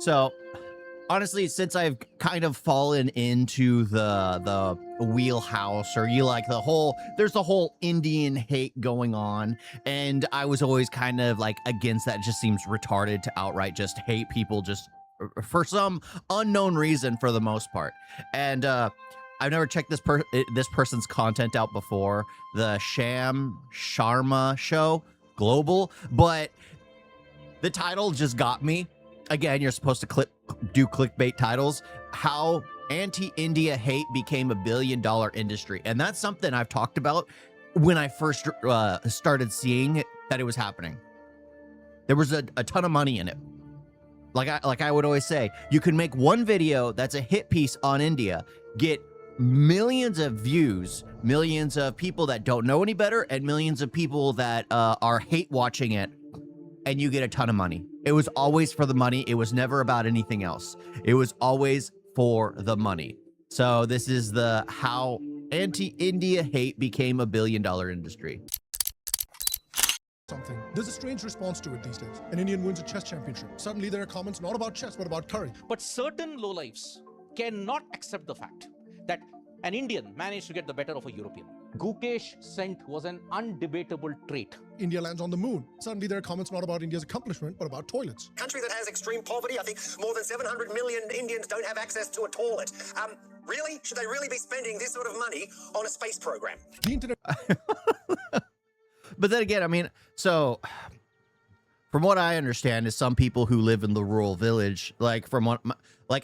So honestly, since I've kind of fallen into the wheelhouse, or there's the whole Indian hate going on, and I was always kind of like against that. It just seems retarded to outright just hate people just for some unknown reason for the most part. And I've never checked this person's content out before, the Sharma show global, but the title just got me. Again, you're supposed to do clickbait titles. How anti-India hate became $1 billion industry. And that's something I've talked about when I first started seeing that it was happening. There was a ton of money in it. Like I would always say, you can make one video that's a hit piece on India, get millions of views, millions of people that don't know any better, and millions of people that are hate watching it, and you get a ton of money. It was always for the money. It was never about anything else. It was always for the money. So this is how anti-India hate became $1 billion industry. Something. There's a strange response to it these days. An Indian wins a chess championship. Suddenly there are comments not about chess, but about curry. But certain lowlifes cannot accept the fact that an Indian managed to get the better of a European. Gukesh scent was an undebatable trait. India lands on the moon. Suddenly there are comments not about India's accomplishment, but about toilets. Country that has extreme poverty. I think more than 700 million Indians don't have access to a toilet. Really? Should they really be spending this sort of money on a space program? The internet. But then again, I mean, so from what I understand is some people who live in the rural village, like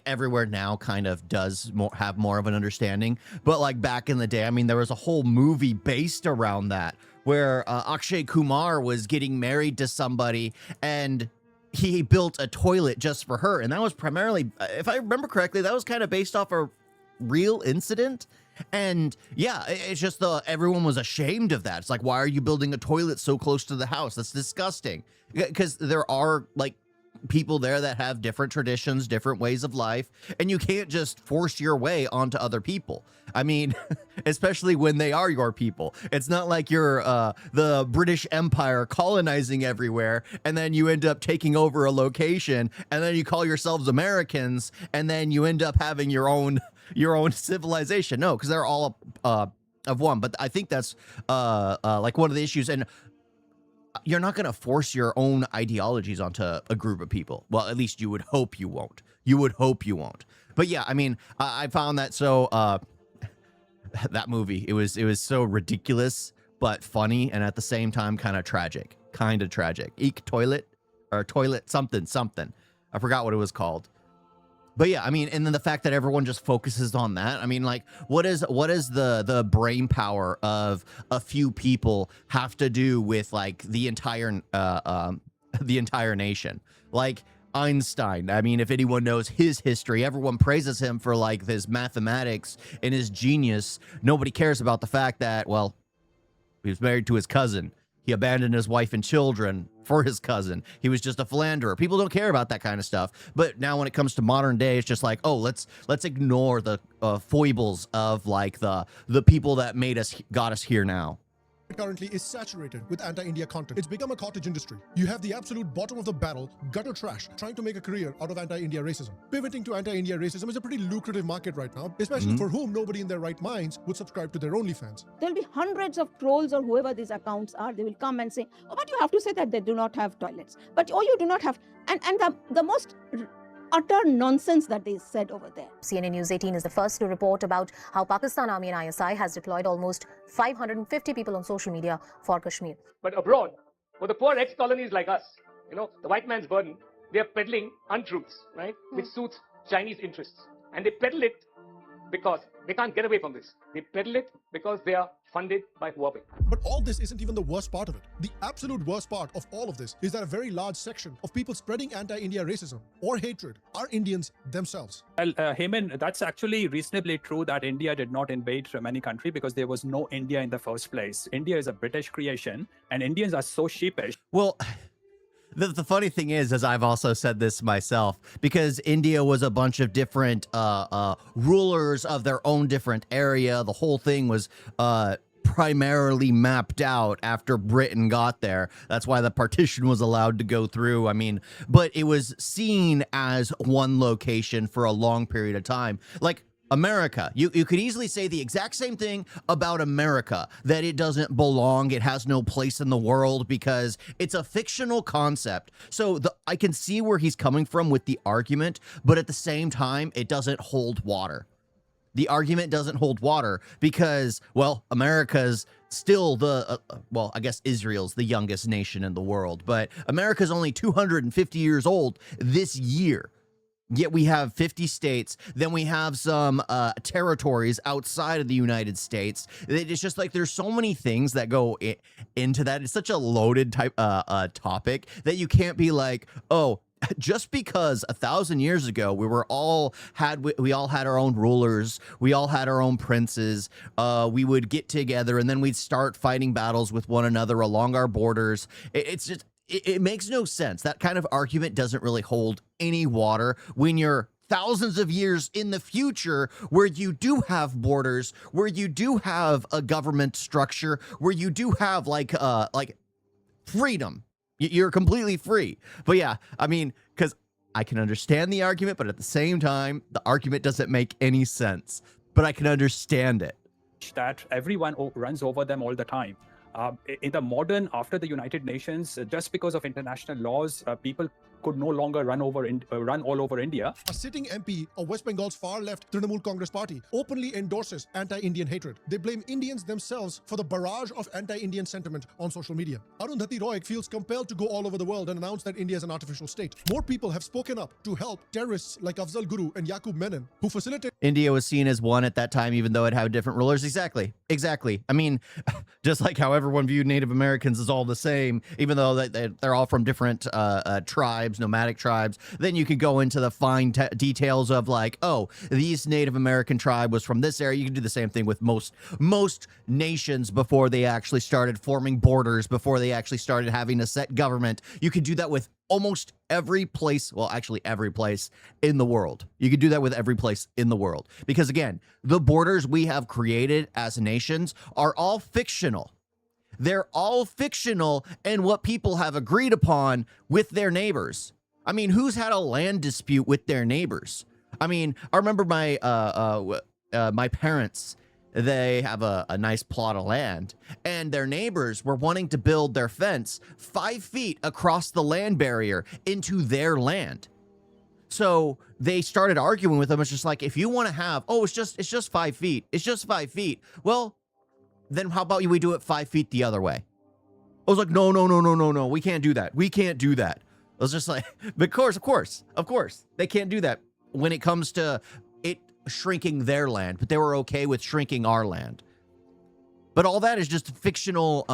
everywhere now kind of does have more of an understanding. But like back in the day, I mean, there was a whole movie based around that where Akshay Kumar was getting married to somebody and he built a toilet just for her. And that was primarily, if I remember correctly, that was kind of based off a real incident. And yeah, it's just everyone was ashamed of that. It's like, why are you building a toilet so close to the house? That's disgusting. Because there are like people there that have different traditions, different ways of life, and you can't just force your way onto other people. I mean, especially when they are your people. It's not like you're the British Empire colonizing everywhere, and then you end up taking over a location, and then you call yourselves Americans, and then you end up having your own civilization. No, because they're all of one. But I think that's like one of the issues. And you're not going to force your own ideologies onto a group of people. Well, at least you would hope you won't. You would hope you won't. But yeah, I mean, I found that so that movie, it was so ridiculous but funny, and at the same time kind of tragic. Eek toilet or toilet something. I forgot what it was called. But yeah, I mean, and then the fact that everyone just focuses on that. I mean, like, what is the brain power of a few people have to do with like the entire nation? Like Einstein. I mean, if anyone knows his history, everyone praises him for like his mathematics and his genius. Nobody cares about the fact that, well, he was married to his cousin. He abandoned his wife and children for his cousin. He was just a philanderer. People don't care about that kind of stuff. But now when it comes to modern day, it's just like, oh, let's ignore the foibles of like the people that got us here now. Currently is saturated with anti-India content. It's become a cottage industry. You have the absolute bottom of the barrel, gutter trash, trying to make a career out of anti-India racism. Pivoting to anti-India racism is a pretty lucrative market right now, especially for whom nobody in their right minds would subscribe to their OnlyFans. There'll be hundreds of trolls or whoever these accounts are. They will come and say, oh, but you have to say that they do not have toilets. But, oh, you do not have. And the most utter nonsense that they said over there. CNN News 18 is the first to report about how Pakistan Army and ISI has deployed almost 550 people on social media for Kashmir. But abroad, for the poor ex-colonies like us, the white man's burden, they are peddling untruths, right, which suits Chinese interests. And they peddle it because they can't get away from this. They peddle it because they are funded by Huawei. But all this isn't even the worst part of it. The absolute worst part of all of this is that a very large section of people spreading anti-India racism or hatred are Indians themselves. Well, Heyman, that's actually reasonably true that India did not invade many countries because there was no India in the first place. India is a British creation, and Indians are so sheepish. Well, the funny thing is, as I've also said this myself, because India was a bunch of different rulers of their own different area. The whole thing was primarily mapped out after Britain got there. That's why the partition was allowed to go through. I mean, but it was seen as one location for a long period of time. Like America, you could easily say the exact same thing about America, that it doesn't belong, it has no place in the world because it's a fictional concept. So I can see where he's coming from with the argument, but at the same time, it doesn't hold water. The argument doesn't hold water because, well, America's still well, I guess Israel's the youngest nation in the world, but America's only 250 years old this year. Yet we have 50 states, then we have some territories outside of the United States. It's just like there's so many things that go into that. It's such a loaded type topic that you can't be like, oh, just because 1,000 years ago we all had our own rulers, we all had our own princes, we would get together and then we'd start fighting battles with one another along our borders. It's just, it makes no sense. That kind of argument doesn't really hold any water when you're thousands of years in the future, where you do have borders, where you do have a government structure, where you do have like freedom. You're completely free. But yeah, I mean, because I can understand the argument, but at the same time, the argument doesn't make any sense. But I can understand it. That everyone runs over them all the time. In the modern, after the United Nations, just because of international laws, people could no longer run all over India. A sitting MP of West Bengal's far-left Trinamool Congress party openly endorses anti-Indian hatred. They blame Indians themselves for the barrage of anti-Indian sentiment on social media. Arundhati Roy feels compelled to go all over the world and announce that India is an artificial state. More people have spoken up to help terrorists like Afzal Guru and Yaqub Menon, who facilitate. India was seen as one at that time, even though it had different rulers. Exactly. I mean, just like how everyone viewed Native Americans as all the same, even though they're all from different tribes, nomadic tribes. Then you could go into the fine details of like, oh, these Native American tribe was from this area. You can do the same thing with most nations before they actually started forming borders, before they actually started having a set government. You could do that with almost every place, well, actually every place in the world. You could do that with every place in the world. Because again, the borders we have created as nations are all fictional. They're all fictional and what people have agreed upon with their neighbors. I mean, who's had a land dispute with their neighbors? I mean, I remember my my parents, they have a nice plot of land, and their neighbors were wanting to build their fence 5 feet across the land barrier into their land. So they started arguing with them. It's just like, if you want to have, oh, it's just 5 feet. It's just 5 feet. Well, then how about we do it 5 feet the other way? I was like, no. We can't do that. We can't do that. I was just like, of course. They can't do that when it comes to it shrinking their land, but they were okay with shrinking our land. But all that is just fictional,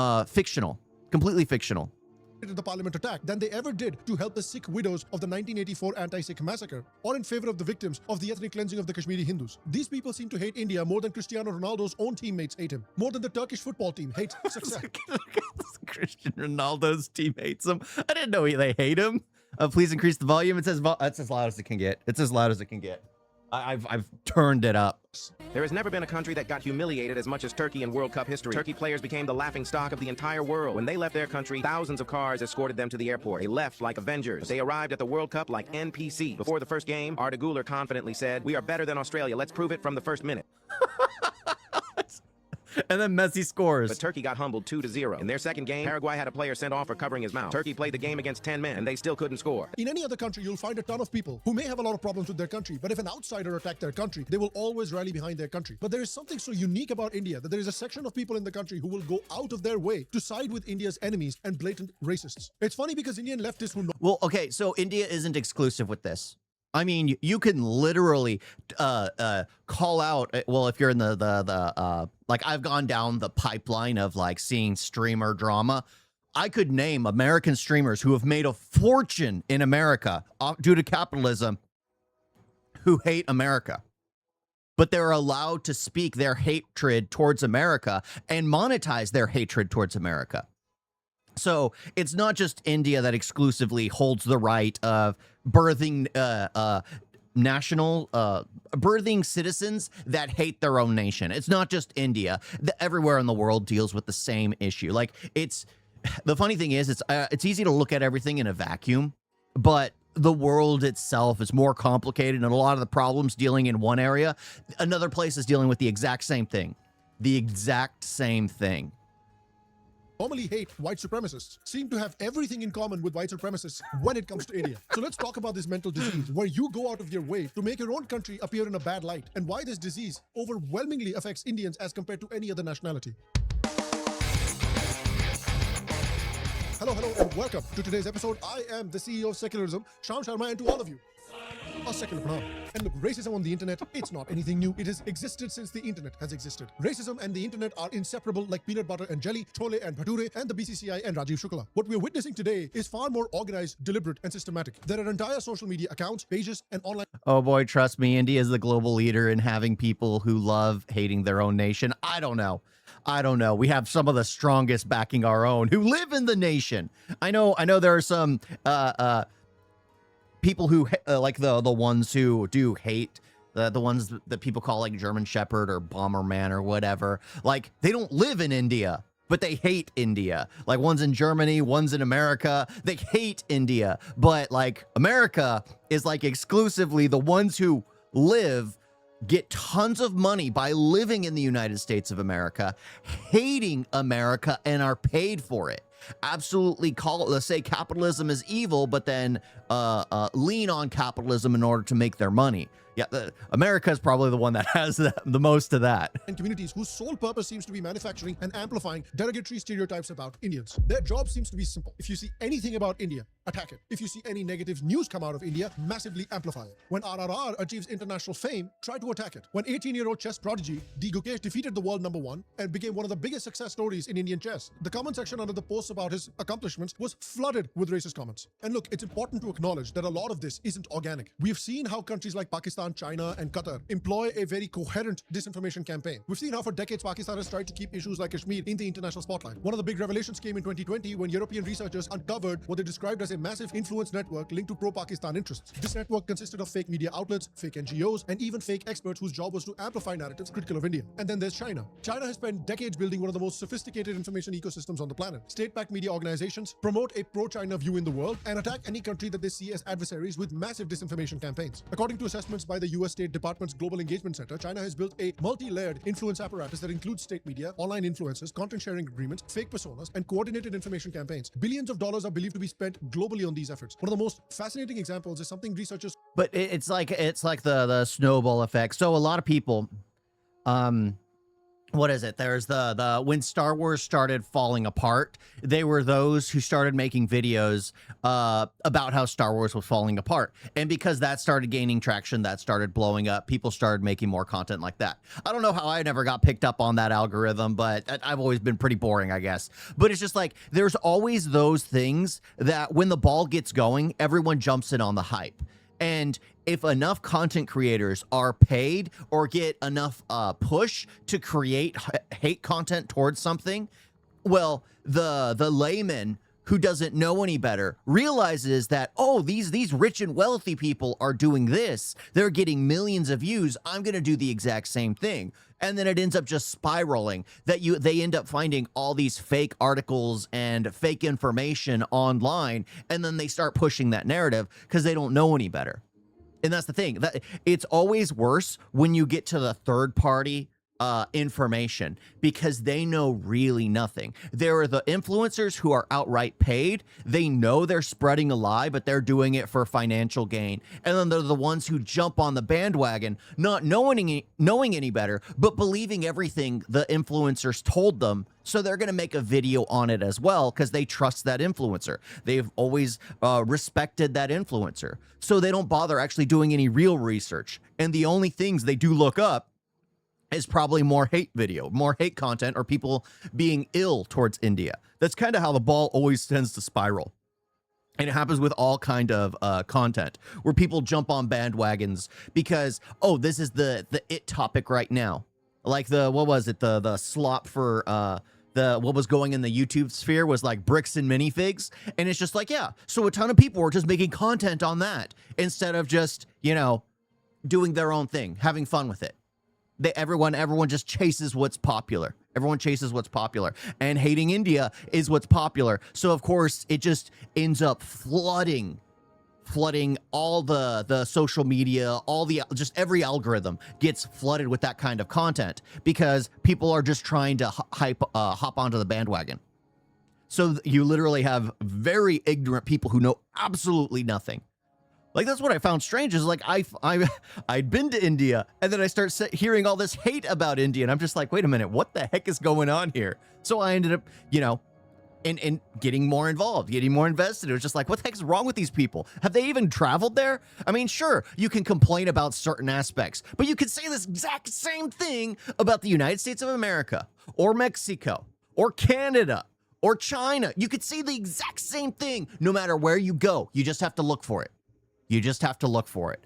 completely fictional. The parliament attack than they ever did to help the Sikh widows of the 1984 anti-Sikh massacre or in favor of the victims of the ethnic cleansing of the Kashmiri Hindus. These people seem to hate India more than Cristiano Ronaldo's own teammates hate him, more than the Turkish football team hates success. Cristiano Ronaldo's team hates him. I didn't know they hate him. Please increase the volume. It says it's as loud as it can get. It's as loud as it can get. I've turned it up. There has never been a country that got humiliated as much as Turkey in World Cup history. Turkey players became the laughingstock of the entire world. When they left their country, thousands of cars escorted them to the airport. They left like Avengers. They arrived at the World Cup like NPC. Before the first game, Arda Güler confidently said, "We are better than Australia. Let's prove it from the first minute." And then Messi scores. But Turkey got humbled 2-0. In their second game, Paraguay had a player sent off for covering his mouth. Turkey played the game against 10 men, and they still couldn't score. In any other country, you'll find a ton of people who may have a lot of problems with their country, but if an outsider attacked their country, they will always rally behind their country. But there is something so unique about India that there is a section of people in the country who will go out of their way to side with India's enemies and blatant racists. It's funny because Indian leftists who know... Well, okay, so India isn't exclusive with this. I mean, you can literally call out, well, if you're in the like I've gone down the pipeline of like seeing streamer drama. I could name American streamers who have made a fortune in America due to capitalism who hate America. But they're allowed to speak their hatred towards America and monetize their hatred towards America. So it's not just India that exclusively holds the right of birthing birthing citizens that hate their own nation. It's not just India. Everywhere in the world deals with the same issue. Like, the funny thing is, it's easy to look at everything in a vacuum, but the world itself is more complicated, and a lot of the problems dealing in one area, another place is dealing with the exact same thing. The exact same thing. Normally hate white supremacists seem to have everything in common with white supremacists when it comes to India. So let's talk about this mental disease where you go out of your way to make your own country appear in a bad light, and why this disease overwhelmingly affects Indians as compared to any other nationality. Hello, and welcome to today's episode. I am the CEO of Secularism, Sham Sharma, and to all of you, a secular phenomena. And look, racism on the internet, it's not anything new. It has existed since the internet has existed. Racism and the internet are inseparable like peanut butter and jelly, chole and bhature, and the BCCI and Rajiv Shukla. What we're witnessing today is far more organized, deliberate, and systematic. There are entire social media accounts, pages, and online... Oh boy, trust me, India is the global leader in having people who love hating their own nation. I don't know. We have some of the strongest backing our own who live in the nation. I know there are some people who like the ones who do hate the ones that people call like German Shepherd or Bomberman or whatever. Like, they don't live in India, but they hate India. Like, one's in Germany, one's in America. They hate India, but like America is like exclusively the ones who get tons of money by living in the United States of America, hating America, and are paid for it. Absolutely let's say capitalism is evil, but then lean on capitalism in order to make their money. Yeah, America is probably the one that has the most of that. And communities whose sole purpose seems to be manufacturing and amplifying derogatory stereotypes about Indians. Their job seems to be simple. If you see anything about India, attack it. If you see any negative news come out of India, massively amplify it. When RRR achieves international fame, try to attack it. When 18-year-old chess prodigy D. Gukesh defeated the world #1 and became one of the biggest success stories in Indian chess, the comment section under the posts about his accomplishments was flooded with racist comments. And look, it's important to acknowledge that a lot of this isn't organic. We've seen how countries like Pakistan, China, and Qatar employ a very coherent disinformation campaign. We've seen how for decades Pakistan has tried to keep issues like Kashmir in the international spotlight. One of the big revelations came in 2020 when European researchers uncovered what they described as a massive influence network linked to pro-Pakistan interests. This network consisted of fake media outlets, fake NGOs, and even fake experts whose job was to amplify narratives critical of India. And then there's China. China has spent decades building one of the most sophisticated information ecosystems on the planet. State-backed media organizations promote a pro-China view in the world and attack any country that they see as adversaries with massive disinformation campaigns. According to assessments by the US State Department's Global Engagement Center, China has built a multi-layered influence apparatus that includes state media, online influencers, content sharing agreements, fake personas, and coordinated information campaigns. Billions of dollars are believed to be spent globally on these efforts. One of the most fascinating examples is something researchers... But it's like the snowball effect. So a lot of people, what is it? There's the when Star Wars started falling apart, they were those who started making videos about how Star Wars was falling apart. And because that started gaining traction, that started blowing up, people started making more content like that. I don't know how I never got picked up on that algorithm, but I've always been pretty boring, I guess. But it's just like, there's always those things that when the ball gets going, everyone jumps in on the hype. And if enough content creators are paid or get enough push to create hate content towards something, well, the layman who doesn't know any better realizes that, oh, these rich and wealthy people are doing this. They're getting millions of views. I'm going to do the exact same thing. And then it ends up just spiraling that they end up finding all these fake articles and fake information online. And then they start pushing that narrative because they don't know any better. And that's the thing, that it's always worse when you get to the third party information, because they know really nothing. There are the influencers who are outright paid. They know they're spreading a lie, but they're doing it for financial gain. And then they're the ones who jump on the bandwagon, not knowing any better, but believing everything the influencers told them. So they're going to make a video on it as well because they trust that influencer. They've always respected that influencer. So they don't bother actually doing any real research. And the only things they do look up is probably more hate content, or people being ill towards India. That's kind of how the ball always tends to spiral. And it happens with all kind of content where people jump on bandwagons because, oh, this is the it topic right now. Like the slop for what was going in the YouTube sphere was like bricks and minifigs. And it's just like, yeah. So a ton of people were just making content on that instead of just, doing their own thing, having fun with it. Everyone just chases what's popular. Everyone chases what's popular, and hating India is what's popular. So of course it just ends up flooding all the social media, just every algorithm gets flooded with that kind of content because people are just trying to hop onto the bandwagon. So you literally have very ignorant people who know absolutely nothing. Like, that's what I found strange is like I'd been to India and then I start hearing all this hate about India and I'm just like, wait a minute, what the heck is going on here? So I ended up, in getting more involved, getting more invested. It was just like, what the heck is wrong with these people? Have they even traveled there? I mean, sure, you can complain about certain aspects, but you could say this exact same thing about the United States of America or Mexico or Canada or China. You could say the exact same thing no matter where you go. You just have to look for it. You just have to look for it.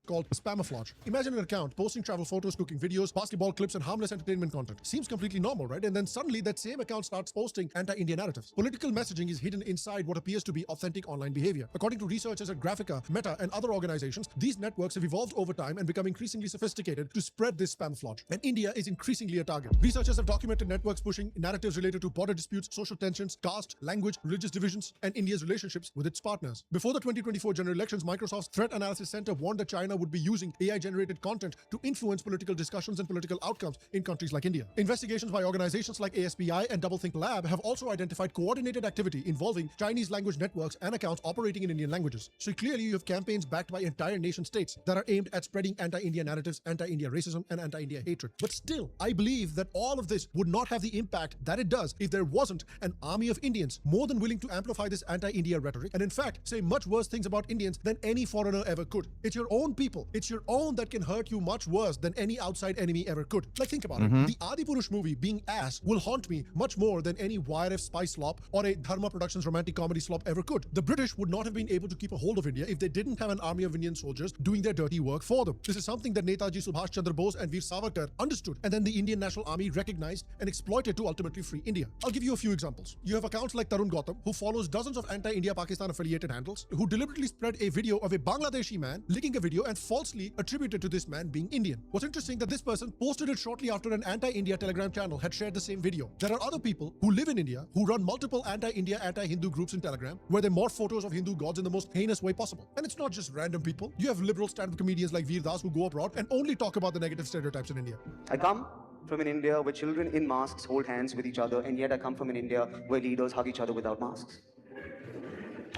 Called spamouflage. Imagine an account posting travel photos, cooking videos, basketball clips, and harmless entertainment content. Seems completely normal, right? And then suddenly that same account starts posting anti-India narratives. Political messaging is hidden inside what appears to be authentic online behavior. According to researchers at Graphica, Meta, and other organizations, these networks have evolved over time and become increasingly sophisticated to spread this spamouflage. And India is increasingly a target. Researchers have documented networks pushing narratives related to border disputes, social tensions, caste, language, religious divisions, and India's relationships with its partners. Before the 2024 general elections, Microsoft's Threat Analysis Center warned that China would be using AI-generated content to influence political discussions and political outcomes in countries like India. Investigations by organizations like ASPI and Doublethink Lab have also identified coordinated activity involving Chinese language networks and accounts operating in Indian languages. So clearly you have campaigns backed by entire nation states that are aimed at spreading anti-India narratives, anti-India racism, and anti-India hatred. But still, I believe that all of this would not have the impact that it does if there wasn't an army of Indians more than willing to amplify this anti-India rhetoric and in fact say much worse things about Indians than any foreigner ever could. It's your own people. It's your own that can hurt you much worse than any outside enemy ever could. Like, think about it. The Adipurush movie, being ass, will haunt me much more than any YRF spy slop or a Dharma Productions romantic comedy slop ever could. The British would not have been able to keep a hold of India if they didn't have an army of Indian soldiers doing their dirty work for them. This is something that Netaji Subhash Chandra Bose and Veer Savarkar understood, and then the Indian National Army recognized and exploited to ultimately free India. I'll give you a few examples. You have accounts like Tarun Gautam, who follows dozens of anti-India Pakistan affiliated handles, who deliberately spread a video of a Bangladeshi man licking a video and falsely attributed to this man being Indian. What's interesting that this person posted it shortly after an anti-India Telegram channel had shared the same video. There are other people who live in India who run multiple anti-India, anti-Hindu groups in Telegram where they morph photos of Hindu gods in the most heinous way possible. And it's not just random people. You have liberal stand-up comedians like Veer Das who go abroad and only talk about the negative stereotypes in India. I come from an India where children in masks hold hands with each other, and yet I come from an India where leaders hug each other without masks.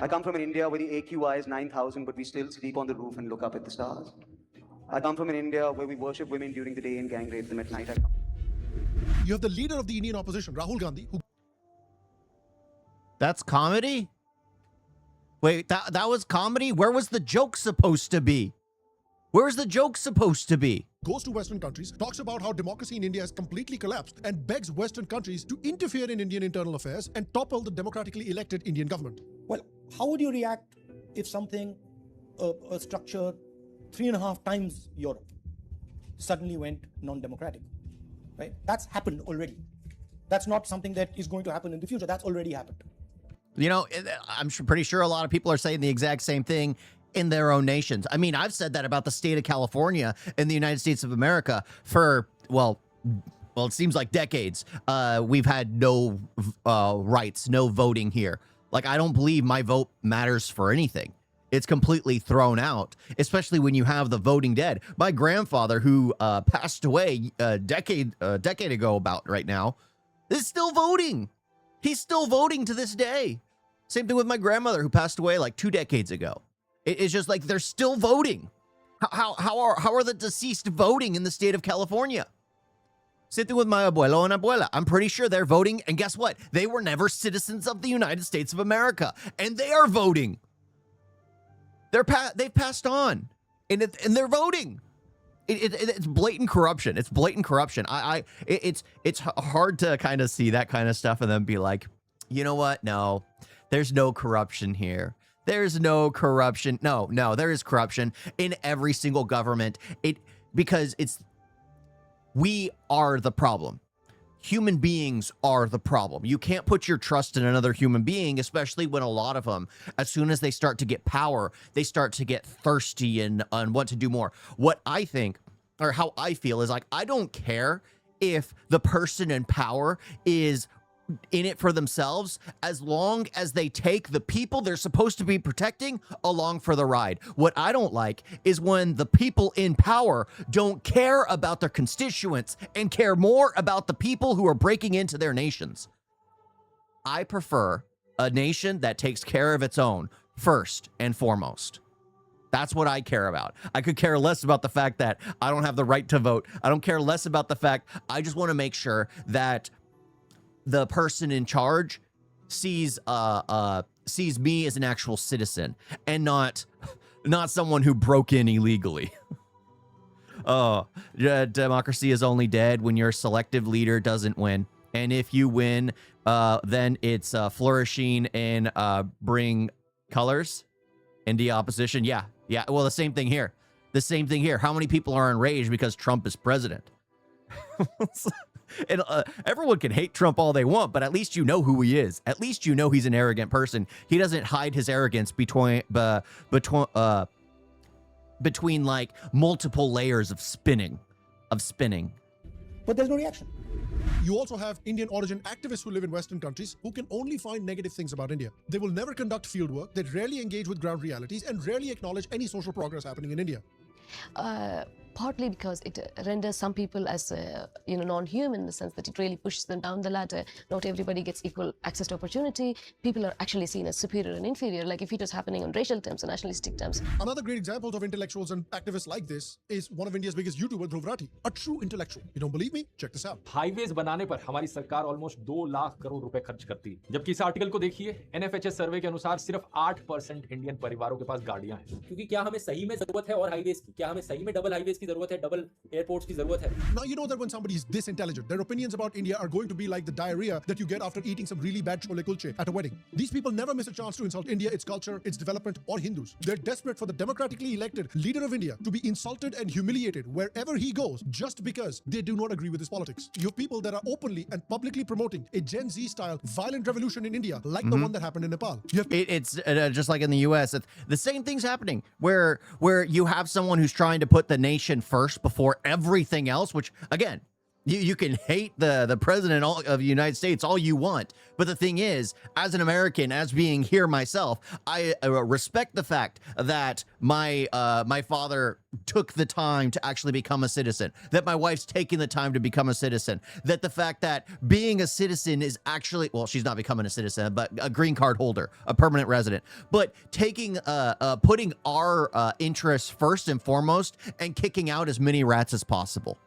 I come from an India where the AQI is 9,000, but we still sleep on the roof and look up at the stars. I come from an India where we worship women during the day and gang rape them at night. You have the leader of the Indian opposition, Rahul Gandhi, who... That's comedy? Wait, that was comedy? Where was the joke supposed to be? Where's the joke supposed to be? Goes to Western countries, talks about how democracy in India has completely collapsed, and begs Western countries to interfere in Indian internal affairs and topple the democratically elected Indian government. Well, how would you react if something, a structure 3.5 times Europe suddenly went non-democratic, right? That's happened already. That's not something that is going to happen in the future. That's already happened. You know, I'm pretty sure a lot of people are saying the exact same thing in their own nations. I mean, I've said that about the state of California in the United States of America for, well, it seems like decades. We've had no rights, no voting here. Like, I don't believe my vote matters for anything. It's completely thrown out, especially when you have the voting dead. My grandfather, who passed away a decade ago about right now, is still voting. He's still voting to this day. Same thing with my grandmother, who passed away like 2 decades ago. It's just like they're still voting. How are the deceased voting in the state of California? Same thing with my abuelo and abuela. I'm pretty sure they're voting, and guess what? They were never citizens of the United States of America, and they are voting. They've passed on, and they're voting. It's blatant corruption. It's blatant corruption. It's hard to kind of see that kind of stuff and then be like, you know what? No, there's no corruption here. There's no corruption. No, there is corruption in every single government. Because we are the problem. human beings are the problem. You can't put your trust in another human being, especially when a lot of them, as soon as they start to get power, they start to get thirsty and want to do more. What I think, or how I feel, is like, I don't care if the person in power is in it for themselves, as long as they take the people they're supposed to be protecting along for the ride. What I don't like is when the people in power don't care about their constituents and care more about the people who are breaking into their nations. I prefer a nation that takes care of its own first and foremost. That's what I care about. I could care less about the fact that I don't have the right to vote. I don't care less about the fact, I just want to make sure that the person in charge sees me as an actual citizen and not someone who broke in illegally. Oh, democracy is only dead when your selective leader doesn't win. And if you win, then it's flourishing and bring colors in the opposition. Yeah. Well, the same thing here. How many people are enraged because Trump is president? And everyone can hate Trump all they want, but at least you know who he is. At least you know he's an arrogant person. He doesn't hide his arrogance between like multiple layers of spinning. But there's no reaction. You also have Indian origin activists who live in Western countries who can only find negative things about India. They will never conduct field work, they rarely engage with ground realities, and rarely acknowledge any social progress happening in India. Partly because it renders some people as non-human, in the sense that it really pushes them down the ladder. Not everybody gets equal access to opportunity. People are actually seen as superior and inferior, like if it was happening on racial terms and nationalistic terms. Another great example of intellectuals and activists like this is one of India's biggest YouTubers, Dhruv Rathi, a true intellectual. You don't believe me? Check this out. Highways बनाने पर हमारी सरकार almost 2 lakh crore रुपए खर्च करती है, जबकि इस आर्टिकल को देखिए, NFHS सर्वे के अनुसार सिर्फ 8% इंडियन परिवारों के पास गाड़ियां हैं। क्योंकि क्या हमें सही में जरूरत है और हाईवेज की? क्या हमें सही में डबल हाईवेज की जरूरत है, डबल एयरपोर्ट्स की जरूरत है? Now you know that when somebody is this intelligent, their opinions about India are going to be like the diarrhea that you get after eating some really bad chole kulche at a wedding. These people never miss a chance to insult India, its culture, its development, or Hindus. They're desperate for the democratically elected leader of India to be insulted and humiliated wherever he goes, just because they do not agree with his politics. You have people that are openly and publicly promoting a Gen Z style violent revolution in India, like the one that happened in Nepal. It's just like in the US, the same thing's happening where you have someone who's trying to put the nation first before everything else, which again, you can hate the president of the United States all you want, but the thing is, as an American, as being here myself, I respect the fact that my father took the time to actually become a citizen, that my wife's taking the time to become a citizen, that the fact that being a citizen is actually, well, she's not becoming a citizen, but a green card holder, a permanent resident, but taking putting our interests first and foremost and kicking out as many rats as possible.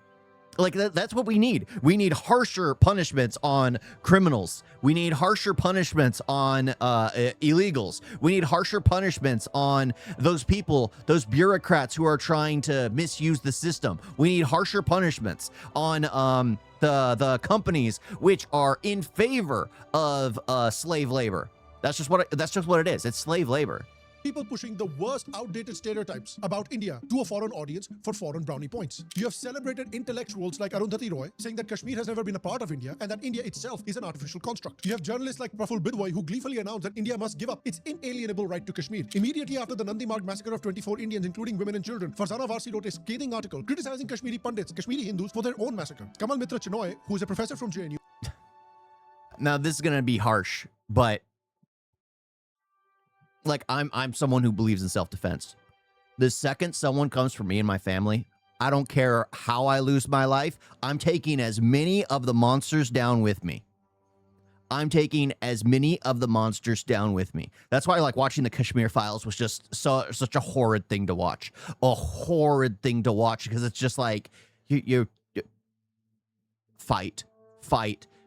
Like that's what we need. We need harsher punishments on criminals. We need harsher punishments on illegals. We need harsher punishments on those people, those bureaucrats who are trying to misuse the system. We need harsher punishments on the companies which are in favor of slave labor. That's just what it is. It's slave labor. People pushing the worst outdated stereotypes about India to a foreign audience for foreign brownie points. You have celebrated intellectuals like Arundhati Roy saying that Kashmir has never been a part of India and that India itself is an artificial construct. You have journalists like Praful Bidwai who gleefully announced that India must give up its inalienable right to Kashmir. Immediately after the Nandi Marg massacre of 24 Indians, including women and children, Farzana Warsi wrote a scathing article criticizing Kashmiri Pandits, Kashmiri Hindus, for their own massacre. Kamal Mitra Chinoy, who is a professor from JNU. Now this is going to be harsh, but like I'm someone who believes in self-defense. The second someone comes for me and my family, I don't care how I lose my life, I'm taking as many of the monsters down with me. I'm taking as many of the monsters down with me. That's why like watching the Kashmir Files was just such a horrid thing to watch. A horrid thing to watch because it's just like you fight.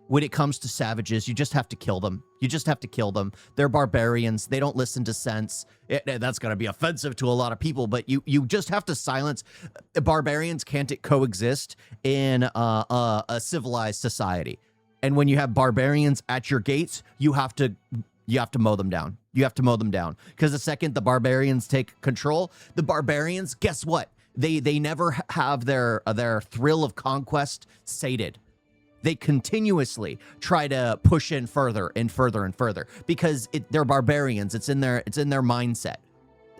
When it comes to savages, you just have to kill them. You just have to kill them. They're barbarians. They don't listen to sense. That's going to be offensive to a lot of people, but you just have to silence. Barbarians can't coexist in a civilized society. And when you have barbarians at your gates, you have to mow them down. You have to mow them down. Because the second the barbarians take control, the barbarians, guess what? They never have their thrill of conquest sated. They continuously try to push in further and further and further because they're barbarians. It's in their mindset.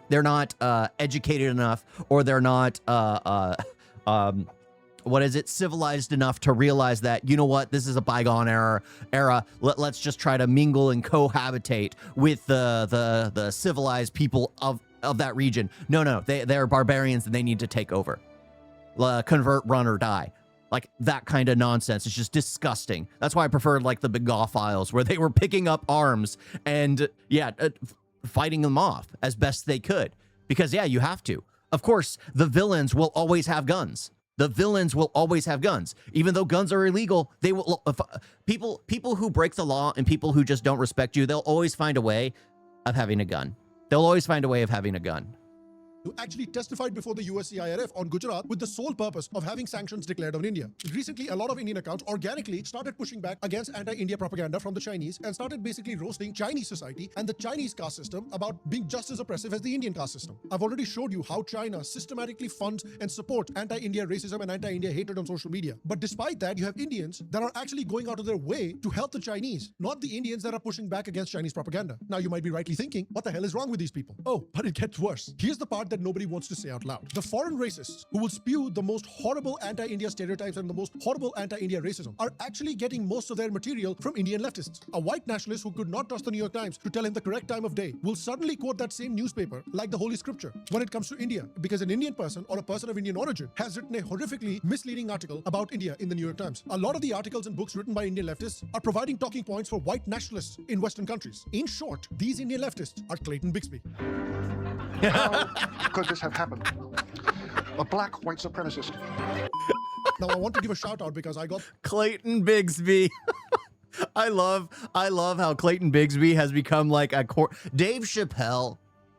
They're not educated enough, or they're not civilized enough to realize that, you know what, this is a bygone era. Let's just try to mingle and cohabitate with the civilized people of that region. No, they're barbarians and they need to take over. Convert, run, or die. Like that kind of nonsense. It's just disgusting. That's why I preferred like the Begaw files, where they were picking up arms and fighting them off as best they could. Because you have to. Of course, the villains will always have guns. The villains will always have guns. Even though guns are illegal, they will. People who break the law and people who just don't respect you, they'll always find a way of having a gun. They'll always find a way of having a gun. Who actually testified before the USCIRF on Gujarat with the sole purpose of having sanctions declared on India. Recently, a lot of Indian accounts organically started pushing back against anti-India propaganda from the Chinese and started basically roasting Chinese society and the Chinese caste system about being just as oppressive as the Indian caste system. I've already showed you how China systematically funds and supports anti-India racism and anti-India hatred on social media. But despite that, you have Indians that are actually going out of their way to help the Chinese, not the Indians that are pushing back against Chinese propaganda. Now, you might be rightly thinking, what the hell is wrong with these people? Oh, but it gets worse. Here's the part that nobody wants to say out loud. The foreign racists who will spew the most horrible anti-India stereotypes and the most horrible anti-India racism are actually getting most of their material from Indian leftists. A white nationalist who could not trust the New York Times to tell him the correct time of day will suddenly quote that same newspaper like the Holy Scripture when it comes to India, because an Indian person or a person of Indian origin has written a horrifically misleading article about India in the New York Times. A lot of the articles and books written by Indian leftists are providing talking points for white nationalists in Western countries. In short, these Indian leftists are Clayton Bigsby. How could this have happened? A black white supremacist. Now I want to give a shout out because I got Clayton Bigsby. I love how Clayton Bigsby has become like a Dave Chappelle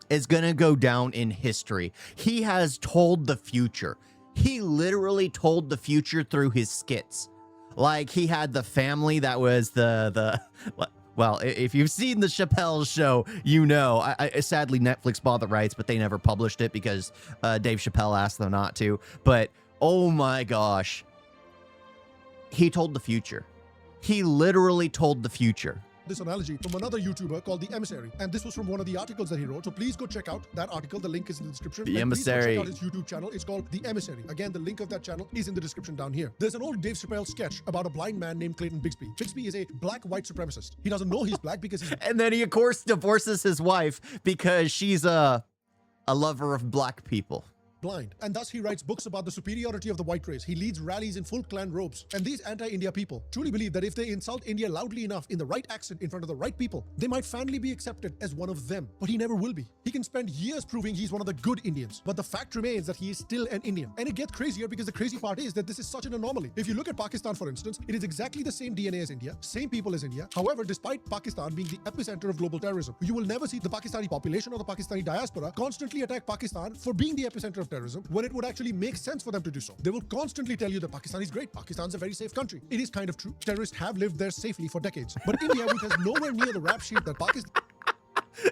is gonna go down in history. He has told the future. He literally told the future through his skits. Like he had the family that was well, if you've seen the Chappelle show, you know. I sadly, Netflix bought the rights, but they never published it because Dave Chappelle asked them not to. But, oh my gosh. He told the future. He literally told the future. This analogy from another YouTuber called The Emissary. And this was from one of the articles that he wrote. So please go check out that article. The link is in the description. The and Emissary. Please go check out his YouTube channel. It's called The Emissary. Again, the link of that channel is in the description down here. There's an old Dave Chappelle sketch about a blind man named Clayton Bigsby. Bigsby is a black white supremacist. He doesn't know he's black because he's... And then he, of course, divorces his wife because she's a lover of black people. Blind. And thus he writes books about the superiority of the white race. He leads rallies in full clan robes. And these anti-India people truly believe that if they insult India loudly enough in the right accent in front of the right people, they might finally be accepted as one of them. But he never will be. He can spend years proving he's one of the good Indians. But the fact remains that he is still an Indian. And it gets crazier because the crazy part is that this is such an anomaly. If you look at Pakistan, for instance, it is exactly the same DNA as India, same people as India. However, despite Pakistan being the epicenter of global terrorism, you will never see the Pakistani population or the Pakistani diaspora constantly attack Pakistan for being the epicenter of terrorism when it would actually make sense for them to do so. They will constantly tell you that Pakistan is great. Pakistan's a very safe country. It is kind of true. Terrorists have lived there safely for decades. But India, which has nowhere near the rap sheet that Pakistan...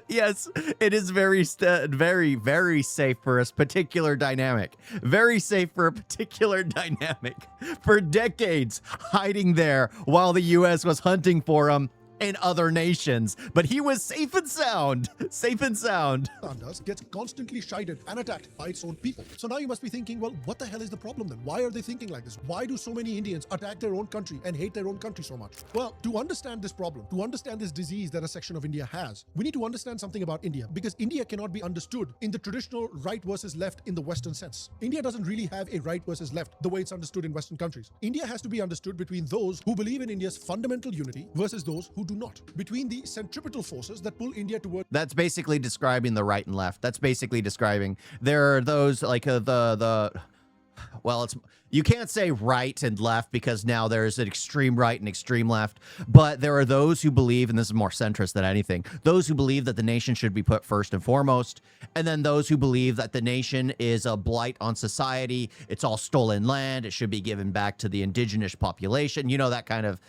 Yes, it is very, very safe for a particular dynamic. Very safe for a particular dynamic. For decades, hiding there while the U.S. was hunting for him in other nations, but he was safe and sound. Safe and sound. Gets constantly chided and attacked by its own people. So now you must be thinking, well, what the hell is the problem then? Why are they thinking like this? Why do so many Indians attack their own country and hate their own country so much? Well, to understand this problem, to understand this disease that a section of India has, we need to understand something about India, because India cannot be understood in the traditional right versus left in the Western sense. India doesn't really have a right versus left the way it's understood in Western countries. India has to be understood between those who believe in India's fundamental unity versus those who do not. Between the centripetal forces that pull India toward... That's basically describing the right and left. That's basically describing... There are those like well, it's... You can't say right and left because now there's an extreme right and extreme left. But there are those who believe, and this is more centrist than anything, those who believe that the nation should be put first and foremost. And then those who believe that the nation is a blight on society. It's all stolen land. It should be given back to the indigenous population. You know, that kind of...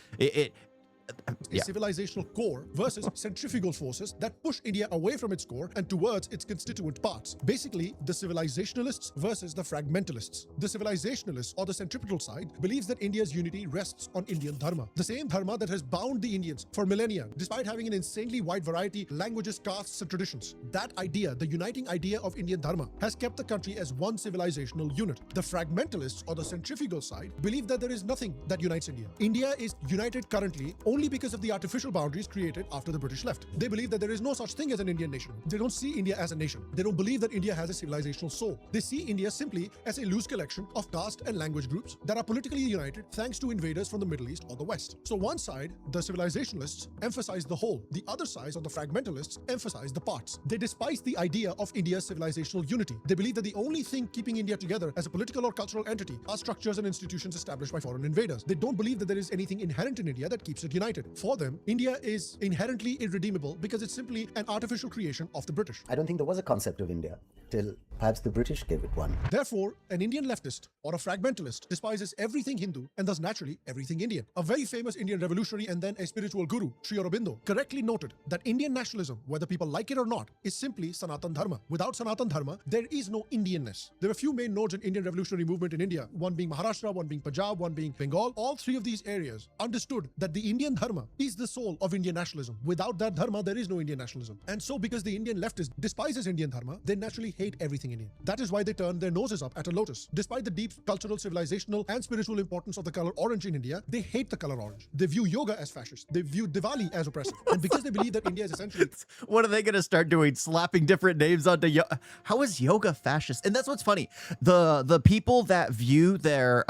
a civilizational core versus centrifugal forces that push India away from its core and towards its constituent parts. Basically, the civilizationalists versus the fragmentalists. The civilizationalists, or the centripetal side, believes that India's unity rests on Indian Dharma, the same Dharma that has bound the Indians for millennia, despite having an insanely wide variety, languages, castes, and traditions. That idea, the uniting idea of Indian Dharma, has kept the country as one civilizational unit. The fragmentalists, or the centrifugal side, believe that there is nothing that unites India. India is united currently only because of the artificial boundaries created after the British left. They believe that there is no such thing as an Indian nation. They don't see India as a nation. They don't believe that India has a civilizational soul. They see India simply as a loose collection of caste and language groups that are politically united thanks to invaders from the Middle East or the West. So one side, the civilizationalists, emphasize the whole. The other side, or the fragmentalists, emphasize the parts. They despise the idea of India's civilizational unity. They believe that the only thing keeping India together as a political or cultural entity are structures and institutions established by foreign invaders. They don't believe that there is anything inherent in India that keeps it united. For them, India is inherently irredeemable because it's simply an artificial creation of the British. I don't think there was a concept of India till perhaps the British gave it one. Therefore, an Indian leftist or a fragmentalist despises everything Hindu and thus naturally everything Indian. A very famous Indian revolutionary and then a spiritual guru, Sri Aurobindo, correctly noted that Indian nationalism, whether people like it or not, is simply Sanatan Dharma. Without Sanatan Dharma, there is no Indianness. There are a few main nodes in Indian revolutionary movement in India, one being Maharashtra, one being Punjab, one being Bengal. All three of these areas understood that the Indian Dharma is the soul of Indian nationalism. Without that Dharma, there is no Indian nationalism. And so because the Indian leftist despises Indian Dharma, they naturally hate everything Indian. That is why they turn their noses up at a lotus. Despite the deep cultural, civilizational, and spiritual importance of the color orange in India, they hate the color orange. They view yoga as fascist. They view Diwali as oppressive. And because they believe that India is essentially... What are they going to start doing? Slapping different names onto yoga? How is yoga fascist? And that's what's funny. The people that view their...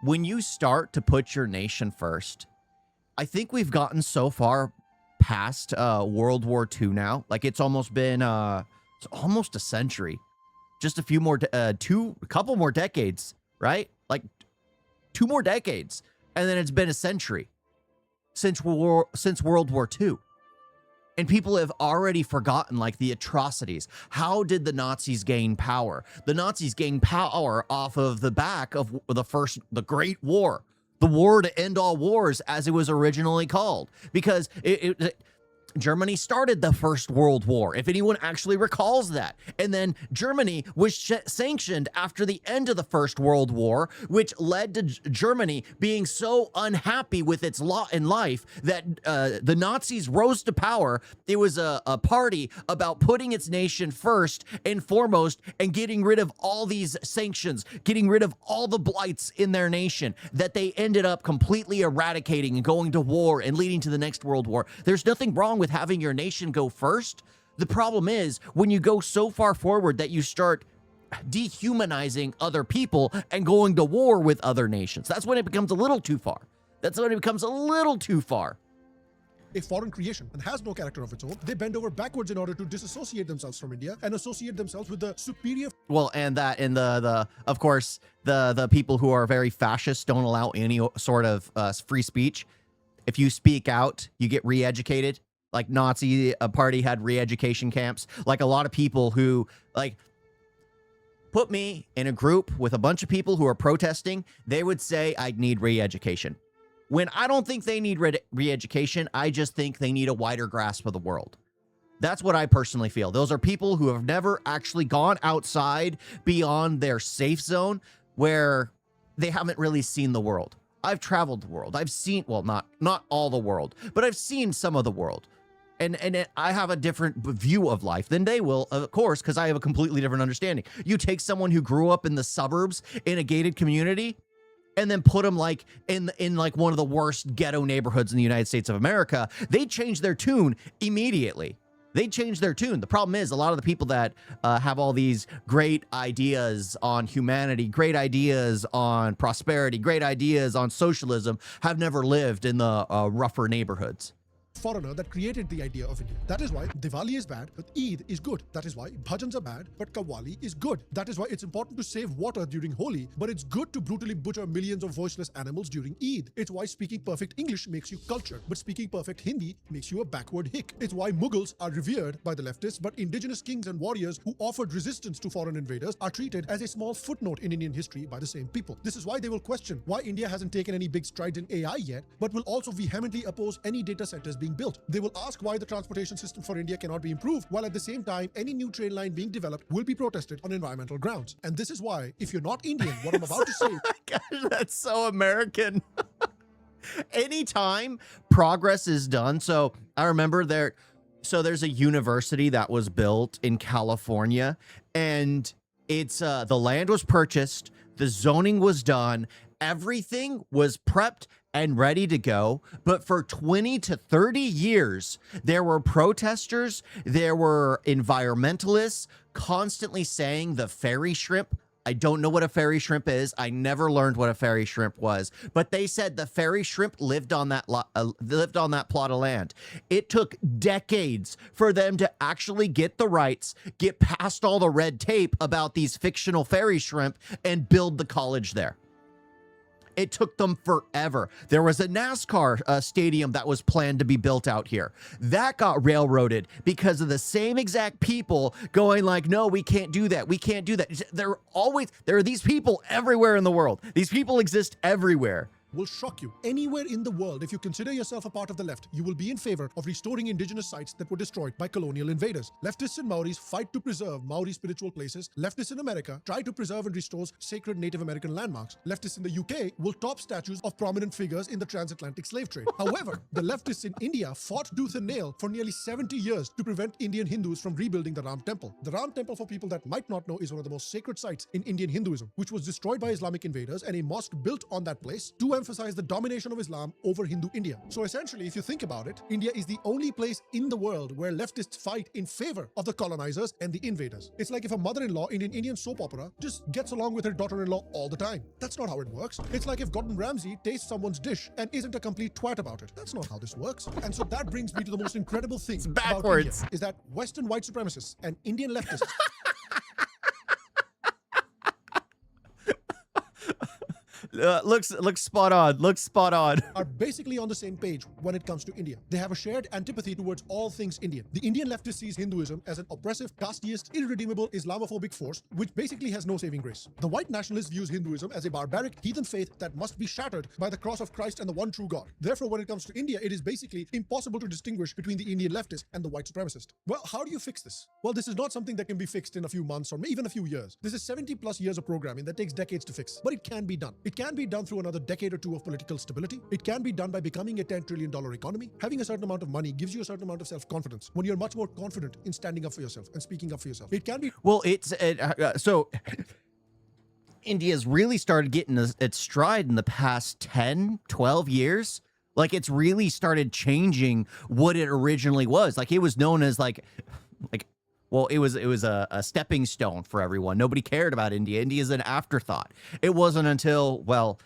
when you start to put your nation first, I think we've gotten so far past World War II now. Like it's almost been it's almost a century. Just a few more a couple more decades, right? Like 2 more decades. And then it's been a century since World War II. And people have already forgotten like the atrocities. How did the Nazis gain power? The Nazis gained power off of the back of the Great War. The war to end all wars, as it was originally called, because Germany started the First World War, if anyone actually recalls that. And then Germany was sanctioned after the end of the First World War, which led to Germany being so unhappy with its lot in life that the Nazis rose to power. It was a party about putting its nation first and foremost and getting rid of all these sanctions, getting rid of all the blights in their nation that they ended up completely eradicating and going to war and leading to the next World War. There's nothing wrong with having your nation go first. The problem is when you go so far forward that you start dehumanizing other people and going to war with other nations. That's when it becomes a little too far. That's when it becomes a little too far. A foreign creation and has no character of its own. They bend over backwards in order to disassociate themselves from India and associate themselves with the superior. Well, and that in the of course the people who are very fascist don't allow any sort of free speech. If you speak out, you get re-educated. Like Nazi party had re-education camps. Like a lot of people who like put me in a group with a bunch of people who are protesting, they would say I'd need re-education. When I don't think they need re-education, I just think they need a wider grasp of the world. That's what I personally feel. Those are people who have never actually gone outside beyond their safe zone where they haven't really seen the world. I've traveled the world. I've seen, well, not all the world, but I've seen some of the world. And I have a different view of life than they will, of course, because I have a completely different understanding. You take someone who grew up in the suburbs in a gated community and then put them like in like one of the worst ghetto neighborhoods in the United States of America, they change their tune immediately. They change their tune. The problem is a lot of the people that have all these great ideas on humanity, great ideas on prosperity, great ideas on socialism have never lived in the rougher neighborhoods. foreigner that created the idea of India. That is why Diwali is bad, but Eid is good. That is why bhajans are bad, but Qawwali is good. That is why it's important to save water during Holi, but it's good to brutally butcher millions of voiceless animals during Eid. It's why speaking perfect English makes you cultured, but speaking perfect Hindi makes you a backward hick. It's why Mughals are revered by the leftists, but indigenous kings and warriors who offered resistance to foreign invaders are treated as a small footnote in Indian history by the same people. This is why they will question why India hasn't taken any big strides in AI yet, but will also vehemently oppose any data centers being built. They will ask why the transportation system for India cannot be improved, while at the same time, any new train line being developed will be protested on environmental grounds. And this is why, if you're not Indian, what I'm about to say... Gosh, that's so American. Anytime progress is done. So I remember there's a university that was built in California, and it's the land was purchased, the zoning was done, everything was prepped and ready to go. But for 20 to 30 years, there were protesters, there were environmentalists constantly saying the fairy shrimp. I don't know what a fairy shrimp is. I never learned what a fairy shrimp was, but they said the fairy shrimp lived on that plot of land. It took decades for them to actually get the rights, get past all the red tape about these fictional fairy shrimp, and build the college there. It took them forever. There was a NASCAR stadium that was planned to be built out here. That got railroaded because of the same exact people going like, no, we can't do that. We can't do that. There are these people everywhere in the world. These people exist everywhere. Will shock you. Anywhere in the world, if you consider yourself a part of the left, you will be in favor of restoring indigenous sites that were destroyed by colonial invaders. Leftists and Maoris fight to preserve Maori spiritual places. Leftists in America try to preserve and restore sacred Native American landmarks. Leftists in the UK will top statues of prominent figures in the transatlantic slave trade. However, the leftists in India fought tooth and nail for nearly 70 years to prevent Indian Hindus from rebuilding the Ram Temple. The Ram Temple, for people that might not know, is one of the most sacred sites in Indian Hinduism, which was destroyed by Islamic invaders, and a mosque built on that place to emphasize the domination of Islam over Hindu India. So essentially, if you think about it, India is the only place in the world where leftists fight in favor of the colonizers and the invaders. It's like if a mother-in-law in an Indian soap opera just gets along with her daughter-in-law all the time. That's not how it works. It's like if Gordon Ramsay tastes someone's dish and isn't a complete twat about it. That's not how this works. And so that brings me to the most incredible thing about India, is that Western white supremacists and Indian leftists Looks spot on. Looks spot on. Are basically on the same page when it comes to India. They have a shared antipathy towards all things Indian. The Indian leftist sees Hinduism as an oppressive, casteist, irredeemable, Islamophobic force, which basically has no saving grace. The white nationalist views Hinduism as a barbaric, heathen faith that must be shattered by the cross of Christ and the one true God. Therefore, when it comes to India, it is basically impossible to distinguish between the Indian leftist and the white supremacist. Well, how do you fix this? Well, this is not something that can be fixed in a few months or even a few years. This is 70 plus years of programming that takes decades to fix, but it can be done. It can be done through another decade or two of political stability. It can be done by becoming a $10 trillion economy. Having a certain amount of money gives you a certain amount of self-confidence when you're much more confident in standing up for yourself and speaking up for yourself. It can be... Well, so India's really started getting its stride in the past 10, 12 years. Like, it's really started changing what it originally was. Like, it was known as well, it was a stepping stone for everyone. Nobody cared about India. India's an afterthought. It wasn't until, well,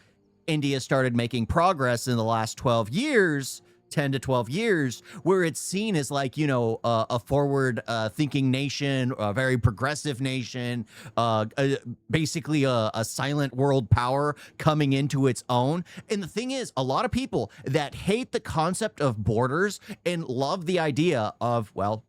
India started making progress in the last 12 years, 10 to 12 years, where it's seen as like, you know, a forward thinking nation, a very progressive nation, basically a silent world power coming into its own. And the thing is, a lot of people that hate the concept of borders and love the idea of, well,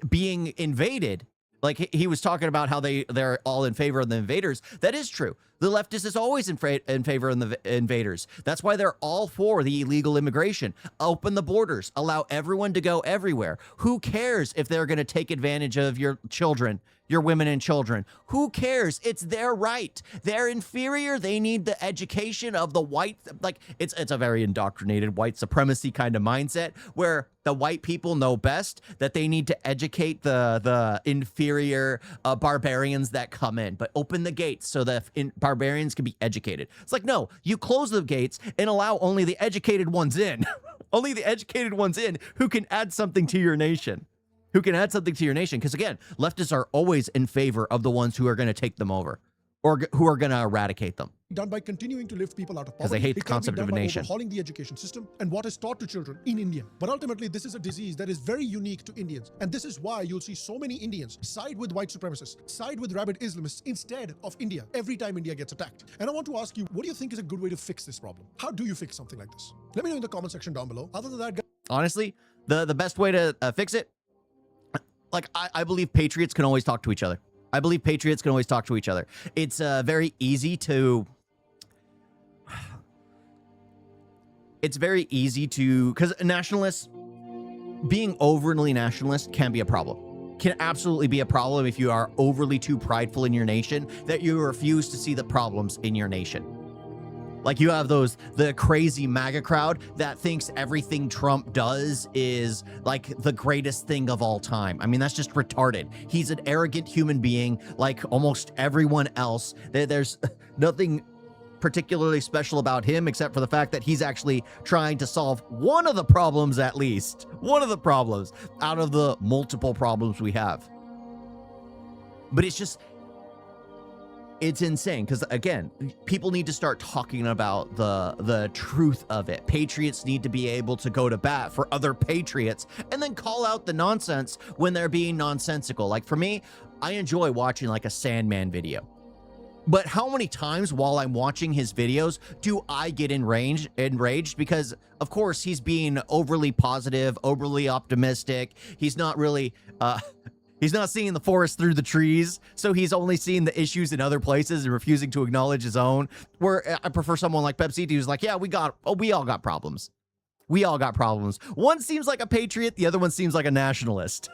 being invaded, like he was talking about how they're all in favor of the invaders. That is true. The leftist is always in favor of the invaders. That's why they're all for the illegal immigration. Open the borders, allow everyone to go everywhere. Who cares if they're going to take advantage of your children, your women and children? Who cares? It's their right. They're inferior. They need the education of the white, like it's a very indoctrinated white supremacy kind of mindset where the white people know best, that they need to educate the inferior barbarians that come in, but open the gates so that barbarians can be educated. It's like, no, you close the gates and allow only the educated ones in. Only the educated ones in who can add something to your nation. Because again, leftists are always in favor of the ones who are going to take them over or who are going to eradicate them. done by continuing to lift people out of 'Cause poverty. they hate the It can be concept done of a by nation. overhauling the education system and what is taught to children in India. But ultimately, this is a disease that is very unique to Indians. And this is why you'll see so many Indians side with white supremacists, side with rabid Islamists instead of India every time India gets attacked. And I want to ask you, what do you think is a good way to fix this problem? How do you fix something like this? Let me know in the comment section down below. Other than that, Honestly, the best way to fix it, like I believe patriots can always talk to each other. I believe patriots can always talk to each other. It's very easy to... It's very easy to... Because nationalists, being overly nationalist can be a problem. Can absolutely be a problem if you are overly too prideful in your nation that you refuse to see the problems in your nation. Like you have the crazy MAGA crowd that thinks everything Trump does is like the greatest thing of all time. I mean, that's just retarded. He's an arrogant human being like almost everyone else. There's nothing particularly special about him except for the fact that he's actually trying to solve one of the problems, at least. One of the problems out of the multiple problems we have. But it's just... It's insane because, again, people need to start talking about the truth of it. Patriots need to be able to go to bat for other patriots and then call out the nonsense when they're being nonsensical. Like, for me, I enjoy watching, like, a Sandman video. But how many times while I'm watching his videos do I get enraged? Because, of course, he's being overly positive, overly optimistic. He's not really... He's not seeing the forest through the trees, so he's only seeing the issues in other places and refusing to acknowledge his own. Where I prefer someone like Pepsi who's like, yeah, we all got problems. We all got problems. One seems like a patriot, the other one seems like a nationalist.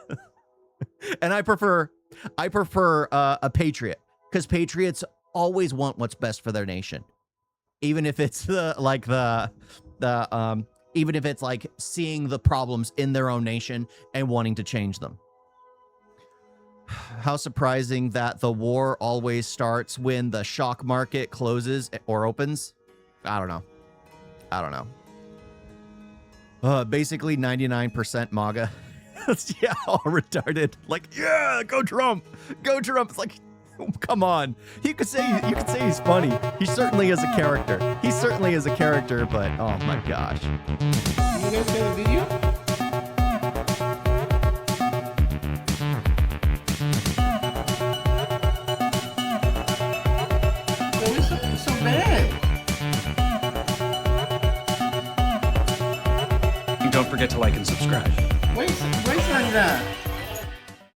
And I prefer a patriot because patriots always want what's best for their nation, even if it's even if it's like seeing the problems in their own nation and wanting to change them. How surprising that the war always starts when the stock market closes or opens. I don't know. Basically 99% MAGA. Yeah, all retarded. Like, yeah, go Trump. Go Trump. It's like, come on. You could say he's funny. He certainly is a character. But oh my gosh. You guys get a video? Don't forget to like and subscribe. Wait like that.